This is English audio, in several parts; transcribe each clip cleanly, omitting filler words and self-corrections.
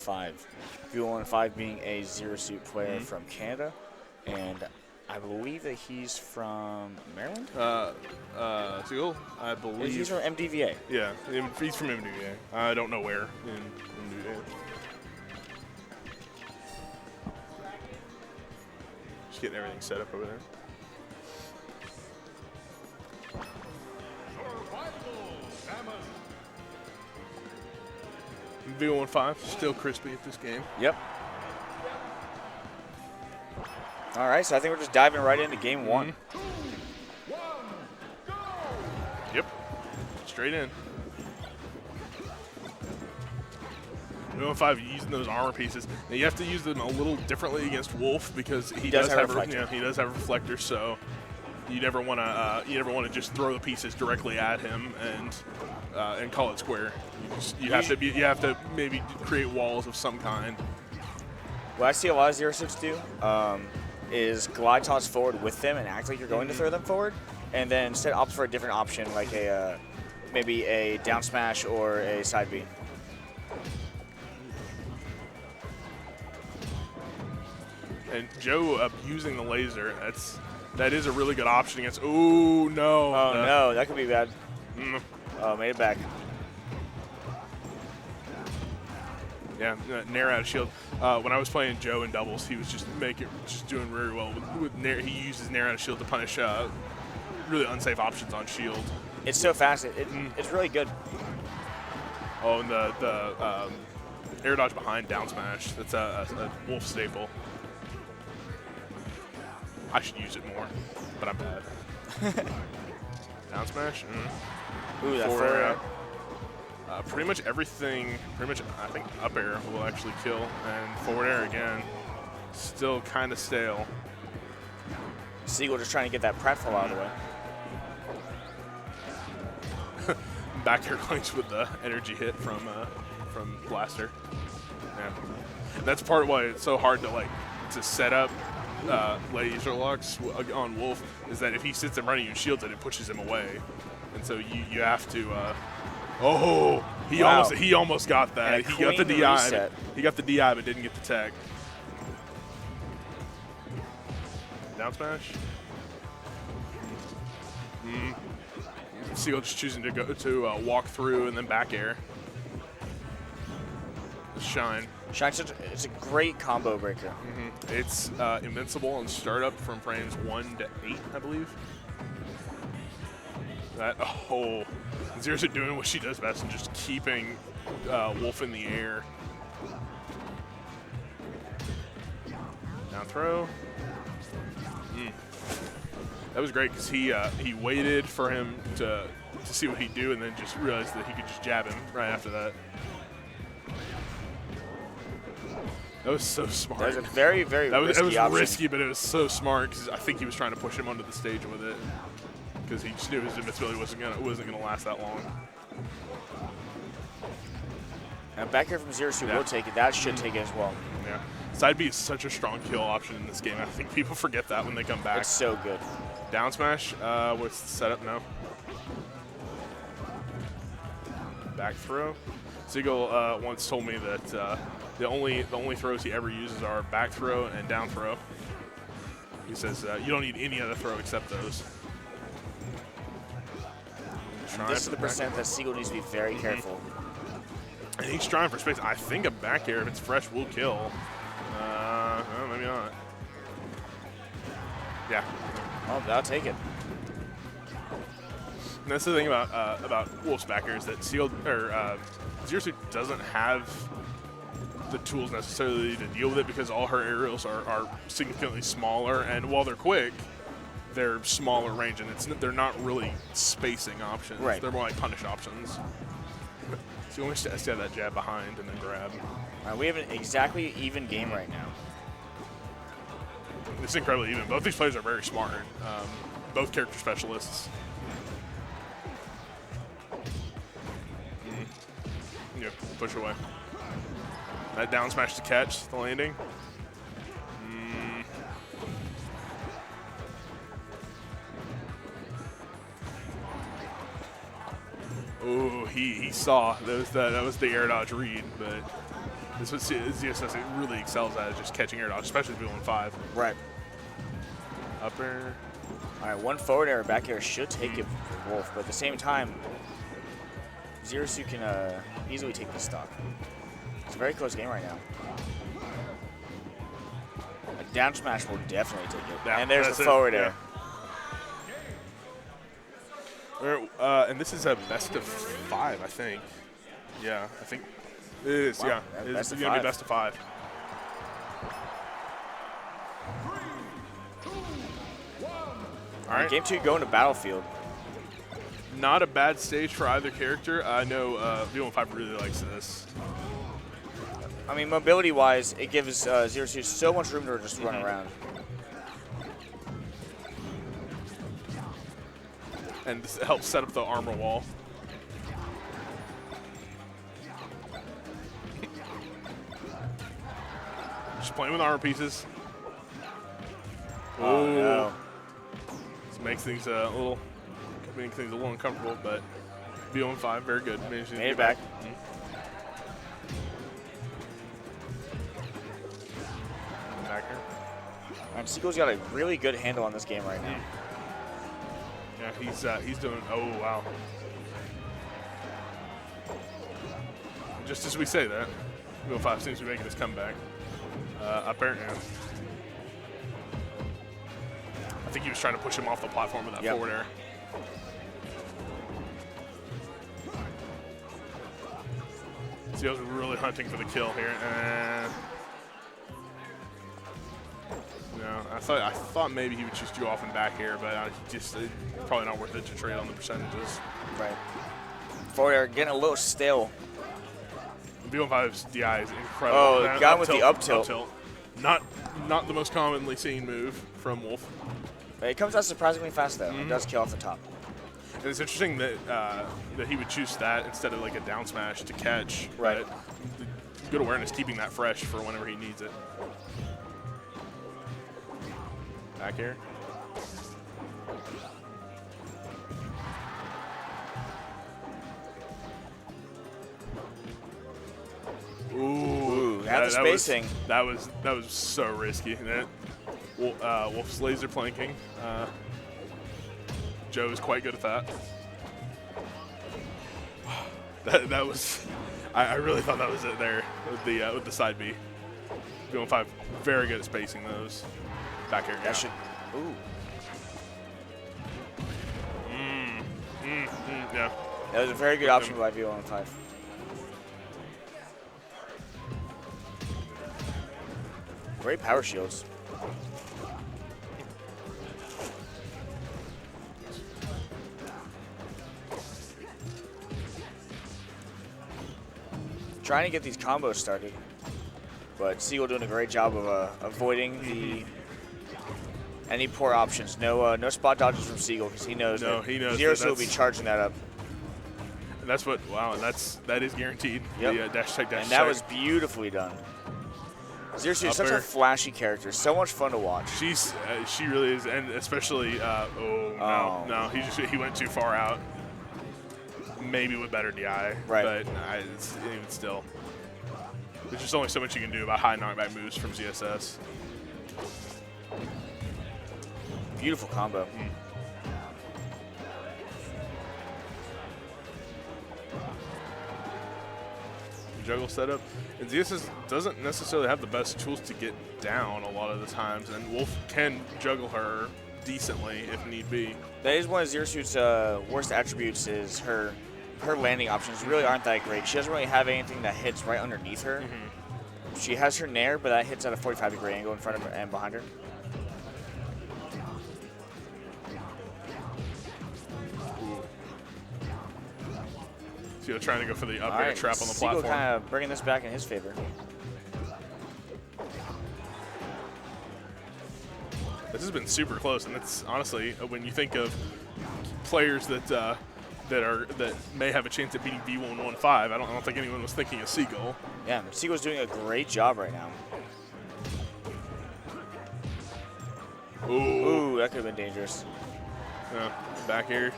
VII5. VII5 being a Zero Suit player from Canada, and I believe that he's from Maryland? Seagull, I believe. He's from MDVA. Yeah, he's from MDVA. I don't know where in MDVA. Just getting everything set up over there. VII5 still crispy at this game. Yep. All right, so I think we're just diving right into game one. Yep. Straight in. VII5 using those armor pieces. Now you have to use them a little differently against Wolf because he does have he does have reflectors, so you never want to just throw the pieces directly at him and call it square. You have to maybe create walls of some kind. What I see a lot of Zero Suits do is glide toss forward with them and act like you're going to throw them forward, and then instead opt for a different option like maybe a down smash or a side B. And Joe using the laser, that is a really good option against. Oh no! Oh no, that could be bad. Oh, made it back. Yeah, Nair out of shield. When I was playing Joe in doubles, he was just doing very well with Nair. He uses Nair out of shield to punish really unsafe options on shield. It's so fast. It's really good. Oh, and the air dodge behind down smash. That's a Wolf staple. I should use it more, but I'm bad. Down smash. Ooh, that forward air. Pretty much everything, I think up air will actually kill, and forward air again, still kind of stale. Seagull just trying to get that pratfall out of the way. Back air clinks with the energy hit from Blaster. Yeah. That's part of why it's so hard to set up laser locks on Wolf, is that if he sits in front of you and shields it, it pushes him away, and so you have to. Oh, he almost got that. He got the DI. He got the DI, but didn't get the tech. Down smash. Seagull just choosing to go to walk through and then back air. Shine. Shine's it's a great combo breaker. It's invincible on startup from frames 1 to 8, I believe. Zero Suit doing what she does best and just keeping Wolf in the air. Down throw. That was great because he waited for him to see what he'd do and then just realized that he could just jab him right after that. That was so smart. That was a very, very risky option. Risky, but it was so smart because I think he was trying to push him onto the stage with it because he just knew his invincibility wasn't gonna last that long. And back here from Zero Suit will take it. That should take it as well. Yeah. Side B is such a strong kill option in this game. I think people forget that when they come back. It's so good. Down smash. What's the setup now? Back throw. Seagull once told me that the only throws he ever uses are back throw and down throw. He says you don't need any other throw except those. This is the percent that Seagull needs to be very careful. And he's trying for space. I think a back air, if it's fresh, will kill. Well, maybe not. Yeah. Oh, that'll take it. And that's the thing about Wolf's back air is that Zero Suit doesn't have the tools necessarily to deal with it because all her aerials are significantly smaller, and while they're quick, they're smaller range, and they're not really spacing options. Right. They're more like punish options. So you almost have to have that jab behind and then grab. We have an exactly even game right now. It's incredibly even. Both these players are very smart. Both character specialists. Yeah, push away. That down smash to catch the landing. Oh, he saw that was the air dodge read, but This is what ZSS really excels at, is just catching air dodge, especially VII5. Right. Up air. All right, one forward air, back air should take it for Wolf, but at the same time, ZeroSuit can easily take this stock. It's a very close game right now. A down smash will definitely take it. Yeah, and there's the forward air. And this is a best of 5, I think. Yeah, I think it is. Wow, Yeah, that's it's going to be best of 5. All right, game 2 going to Battlefield. Not a bad stage for either character. I know VII5 really likes this. I mean, mobility-wise, it gives ZeroSuit so much room to just run around. And this helps set up the armor wall. Just playing with armor pieces. Oh, no. This makes things a little uncomfortable, but VII5 very good. Made it back. Back here. And Seagull's got a really good handle on this game right now. Yeah, he's doing. Oh wow! Just as we say that, VII5 seems to be making his comeback. Up air now. I think he was trying to push him off the platform with that forward air. Seagull's really hunting for the kill here. No, I thought maybe he would just do off and back here, but probably not worth it to trade on the percentages. Right. Forward air getting a little stale. VII5's DI is incredible. Oh, got him with the up tilt. Not the most commonly seen move from Wolf. It comes out surprisingly fast though. It does kill off the top. And it's interesting that that he would choose that instead of like a down smash to catch. Right. But good awareness, keeping that fresh for whenever he needs it. Back here. Ooh, the spacing. That was so risky. Wolf's laser planking. Joe is quite good at that. That was. I really thought that was it there with the side B. VII5 very good at spacing those. Back here. That should. Ooh. Yeah. That was a very good option by VII5. Great power shields. Trying to get these combos started, but Seagull doing a great job of avoiding any poor options. No spot dodges from Seagull because he knows ZeroSuit will be charging that up. And that's what that is guaranteed. Yep. The dash tech dash. And that was beautifully done. ZeroSuit is such a flashy character, so much fun to watch. She really is, and especially no, he went too far out. Maybe with better DI, right? But even still, there's just only so much you can do about high knockback moves from ZSS. Beautiful combo. Juggle setup, and ZSS doesn't necessarily have the best tools to get down a lot of the times, and Wolf can juggle her decently if need be. That is one of ZeroSuit's worst attributes, is her landing options really aren't that great. She doesn't really have anything that hits right underneath her. She has her nair, but that hits at a 45-degree angle in front of her and behind her. So trying to go for the up air trap on the platform. Seagull kind of bringing this back in his favor. This has been super close, and it's honestly, when you think of players that may have a chance at beating VII5, I don't think anyone was thinking of Seagull. Yeah, Seagull's doing a great job right now. Ooh, that could have been dangerous. Yeah, back here.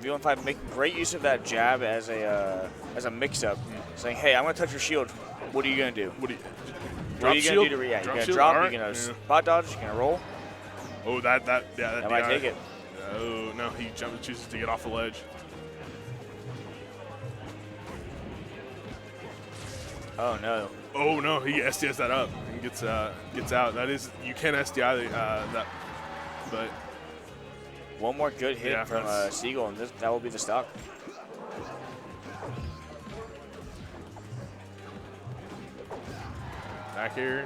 VII5 making great use of that jab as a mix-up, saying, "Hey, I'm gonna touch your shield." What are you going to do? What are you going to do to react? You're going to drop, you're going to spot dodge, you're going to roll. Oh, that might take it. Oh, no, he chooses to get off the ledge. Oh, no. Oh, no, he SDIs that up and gets out. That is, you can SDI that, but. One more good hit from Seagull, and that will be the stock. Back here.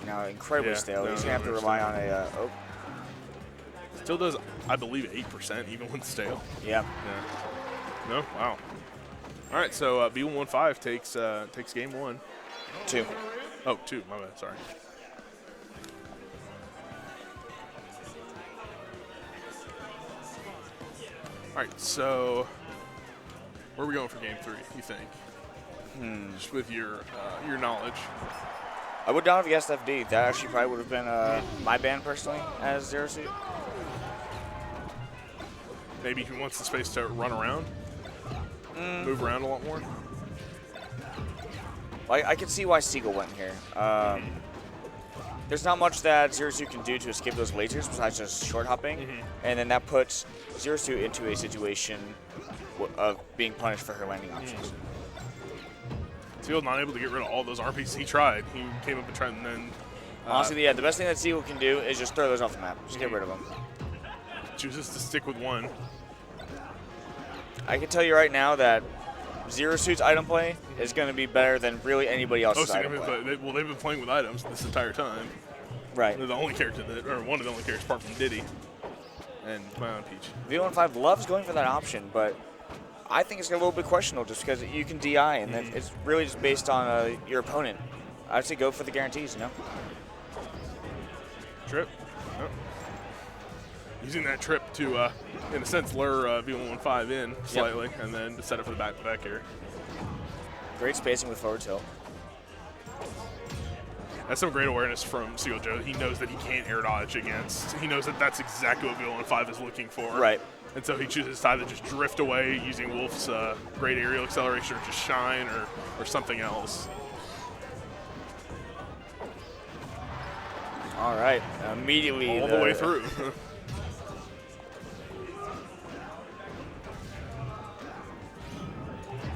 Now, incredibly stale. He's going to have to rely on a... Still does, I believe, 8% even when stale. Yeah. No? Wow. All right, so VII5 takes game 1. 2. Oh, 2. My bad. Sorry. All right, so where are we going for game 3, you think? Just with your knowledge. I would not have guessed FD. That actually probably would have been my ban personally as Zero Suit. Maybe he wants the space to run around, move around a lot more. I can see why Seagull went here. There's not much that Zero Suit can do to escape those lasers besides just short hopping, and then that puts Zero Suit into a situation of being punished for her landing options. Seagull not able to get rid of all those RPs. He tried. He came up and tried, and then honestly, yeah, the best thing that Seagull can do is just throw those off the map. Just get rid of them. Chooses to stick with one. I can tell you right now that Zero Suit's item play is going to be better than really anybody else's item play. Well, they've been playing with items this entire time. Right. They're the only character or one of the only characters apart from Diddy and my own Peach. VII5 loves going for that option, but I think it's a little bit questionable just because you can DI, and then it's really just based on your opponent. I'd say go for the guarantees, you know? Trip. Oh. Using that trip to, in a sense, lure VII5 in slightly, and then to set it for the back here. Great spacing with forward tilt. That's some great awareness from Seagull Joe. He knows that he can't air dodge against. He knows that that's exactly what VII5 is looking for. Right. And so he chooses to either just drift away using Wolf's great aerial acceleration, or just shine, or something else. All right. Immediately. All the way through.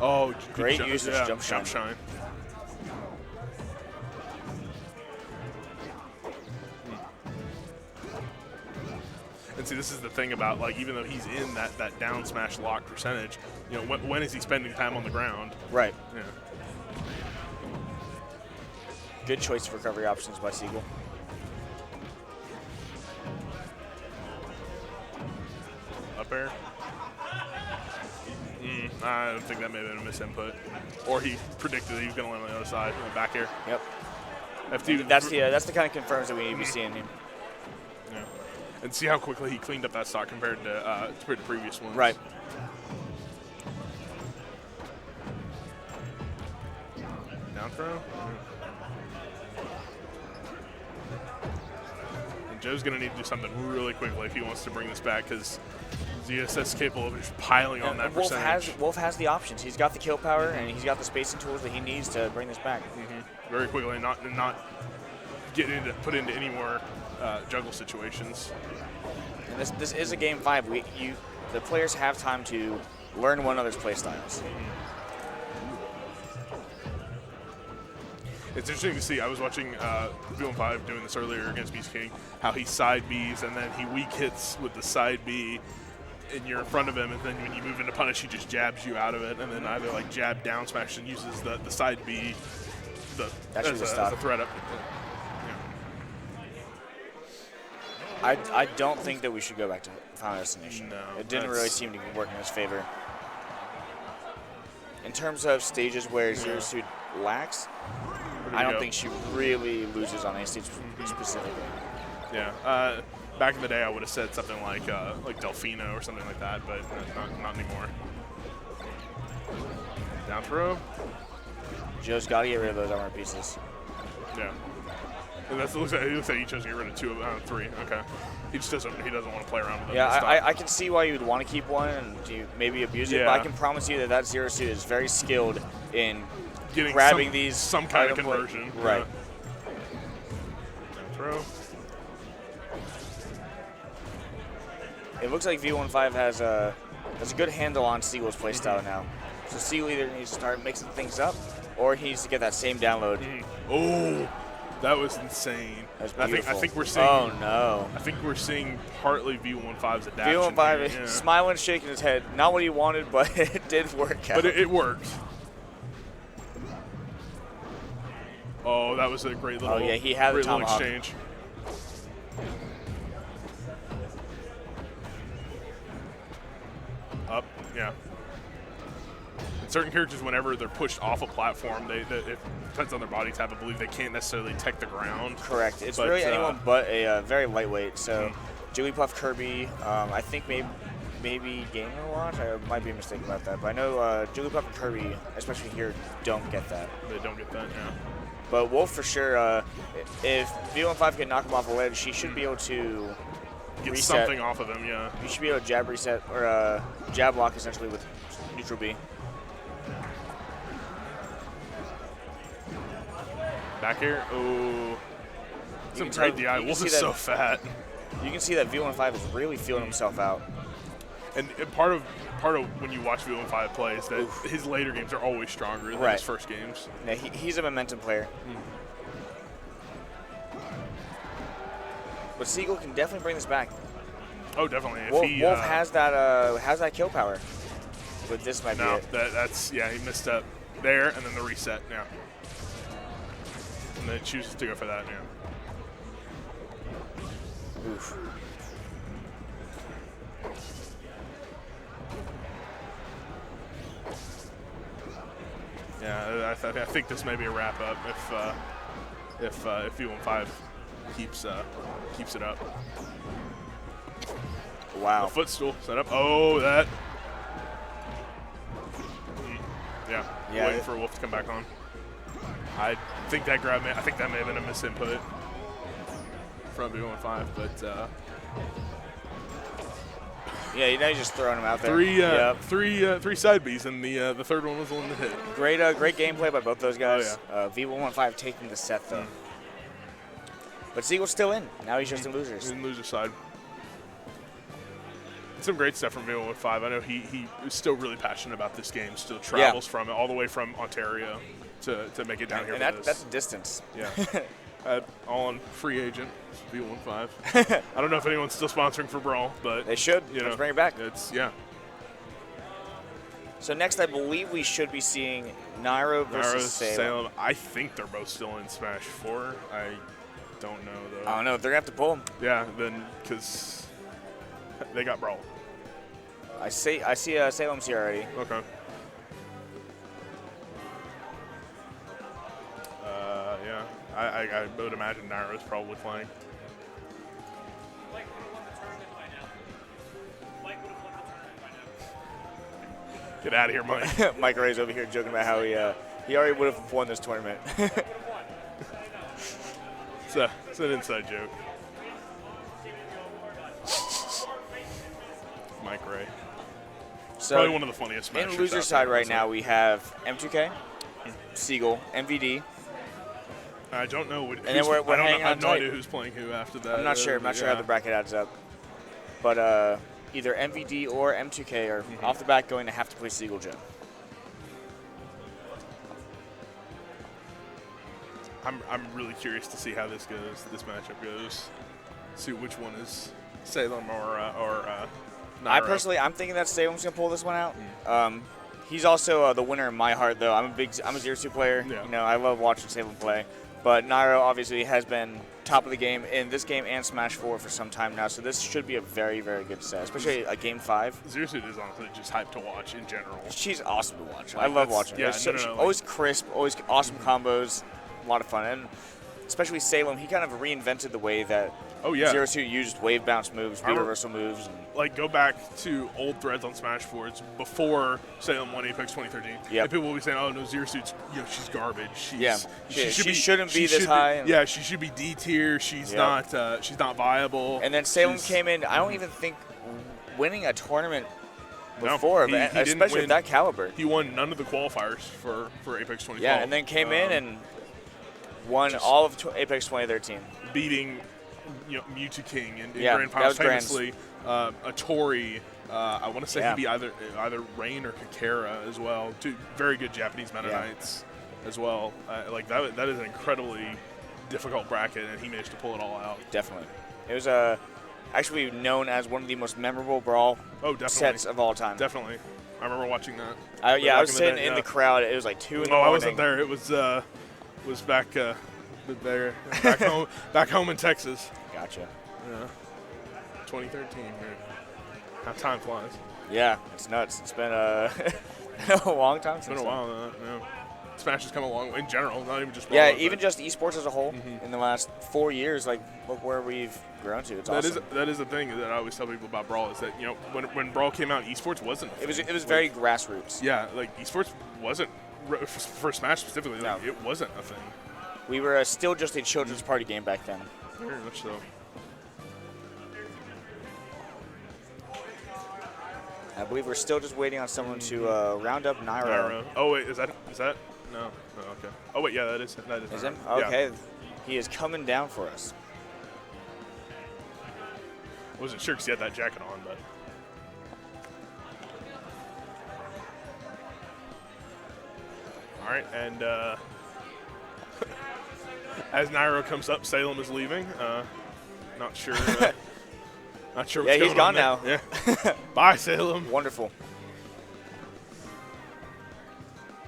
Oh, great use of jump shine. And see, this is the thing about, like, even though he's in that down smash lock percentage, you know, when is he spending time on the ground? Right. Yeah. Good choice of recovery options by Seagull. Up air. I don't think that may have been a misinput. Or he predicted that he was going to land on the other side, back air. Yep. FD, that's the kind of confirms that we need to be seeing him. Yeah. And see how quickly he cleaned up that stock compared to previous ones. Right. Down throw. And Joe's going to need to do something really quickly if he wants to bring this back, because ZSS is capable of just piling on that percentage. Wolf has the options. He's got the kill power, and he's got the spacing tools that he needs to bring this back. Very quickly, and not get put into any more juggle situations. And this is a game 5. The players have time to learn one another's play styles. It's interesting to see. I was watching VII5 doing this earlier against Beast King, how he side Bs and then he weak hits with the side B, and you're in front of him, and then when you move into punish, he just jabs you out of it, and then either like jab down smash and uses the side B as a threat up. Yeah. I don't think that we should go back to Final Destination. No, it didn't really seem to work in his favor. In terms of stages where Zero Suit lacks, I don't think she really loses on any stage specifically. Yeah. Back in the day, I would have said something like Delfino or something like that, but not anymore. Down throw. Joe's got to get rid of those armor pieces. Yeah. And it looks like he chose to get rid of 2 out of 3. Okay. He just doesn't want to play around with them. Yeah, I can see why you'd want to keep one and maybe abuse it, but I can promise you that Zero Suit is very skilled in getting grabbing these some kind of item conversion. Right. Yeah. Throw. It looks like VII5 has a good handle on Seagull's playstyle now. So Seagull either needs to start mixing things up, or he needs to get that same download. Oh, that was insane. That's I beautiful. think we're seeing. Oh no. I think we're seeing partly VII5's adaptation. VII5 here, is smiling, shaking his head. Not what he wanted, but it did work out. But it worked. Oh, that was a great little. Oh yeah, he had the great little tomahawk. exchange. Up, yeah. And certain characters, whenever they're pushed off a platform, it depends on their body type. I believe they can't necessarily tech the ground. Correct. It's but, really anyone but a very lightweight. So Jigglypuff, Kirby, I think maybe Gamer Watch. I might be mistaken about that, but I know Jigglypuff and Kirby, especially here, don't get that. They don't get that, yeah. But Wolf for sure. If VII5 can knock him off a ledge, he should be able to Get reset. something off of him, yeah. You should be able to jab reset or jab block essentially with neutral B. Back here, oh. Some can great tell- DI. you can Wolf see is that- so fat. You can see that VII5 is really feeling himself out. And part of when you watch VII5 play is that his later games are always stronger than his first games. Yeah, he's a momentum player. But Seagull can definitely bring this back. Oh, definitely. If Wolf has that kill power. But this might be it. that's he missed up there, and then the reset now, and then chooses to go for that now. Oof. Yeah, I think this may be a wrap up if VII5 keeps it up. Wow. The footstool set up. Oh, that. Yeah. Waiting for Wolf to come back on. I think that grab. I think that may have been a misinput from VII5, but. Yeah, you're just throwing him out there. Three side Bs, and the third one was the one that hit. Great gameplay by both those guys. Oh, VII5 taking the set though. But Seagull's still in. Now he's just in losers. He's in loser side. Some great stuff from VII5. I know he is still really passionate about this game. Still travels from it all the way from Ontario to make it down here. And that's a distance. Yeah. All on free agent, VII5. I don't know if anyone's still sponsoring for Brawl, but they should. Let's bring it back. So next, I believe we should be seeing Nairo versus Salem. I think they're both still in Smash 4. I don't know though. I don't know. They're gonna have to pull them. Yeah, then because they got Brawl. I see Salem's here already. Okay. Yeah. I would imagine Nairo's probably playing. Get out of here, Mike. Mike Ray's over here joking about how he already would have won this tournament. It's an inside joke. Mike Ray. So probably one of the funniest Smashers. In loser side right now, we have M2K, Seagull, MVD. I don't know. And then we're hanging on I have no tight. idea who's playing who after that. I'm not sure. I'm not sure how the bracket adds up. But either MVD or M2K are off the bat going to have to play Seagull Joe. I'm really curious to see how this goes. This matchup goes. See which one is Salem or Nairo. I'm thinking that Salem's gonna pull this one out. He's also the winner in my heart, though. I'm a 0-2 player. Yeah. You know, I love watching Salem play. But Nairo obviously has been top of the game in this game and Smash 4 for some time now, so this should be a very, very good set, especially a Game 5. Zersuit is honestly just hyped to watch in general. She's awesome to watch. Like, I love watching her. Yeah, She's always crisp, always awesome combos, a lot of fun. And especially Salem, he kind of reinvented the way that Zersuit used wave bounce moves, reversal moves. And like, go back to old threads on Smash 4. It's before Salem won Apex 2013. Yep. And people will be saying, oh, no, Zersuit's, she's garbage. She shouldn't be this high. Yeah, she should be D tier. She's not viable. And then Salem came in, I don't even think winning a tournament before, he but didn't especially win. at that caliber. He won none of the qualifiers for Apex 2012. Yeah, and then came in and won all of Apex 2013. Beating Mewtwo King in Yeah, Grand that Finals was Grand's. famously. Atori, I want to say he'd be either Rain or Kakera as well. Two very good Japanese Meta Knights as well. Like that is an incredibly difficult bracket, and he managed to pull it all out. Definitely. It was actually known as one of the most memorable Brawl sets of all time. Definitely. I remember watching that. I was sitting in the crowd. It was like 2 in the morning. I wasn't there. It was back there, back home in Texas. Gotcha. Yeah. 2013. Man. How time flies. Yeah, it's nuts. It's been a long time since. It's been a while. Yeah. Smash has come a long way in general, not even just Brawl. Yeah, even just esports as a whole in the last 4 years. Like, look where we've grown to. It's awesome. That is the thing that I always tell people about Brawl is that when Brawl came out, esports wasn't. It was very grassroots. Yeah, like esports wasn't for Smash specifically. Like, it wasn't a thing. We were still just a children's party game back then. Very much so. I believe we're still just waiting on someone to round up Nairo. Oh wait, is that? No. Oh, okay. Oh wait, yeah, that is Is him? Nairo. Okay. Yeah. He is coming down for us. Wasn't sure because he had that jacket on, but. All right, and as Nairo comes up, Salem is leaving. Not sure. Not sure. What's Yeah, he's going on gone now. Yeah. Bye, Salem. Wonderful.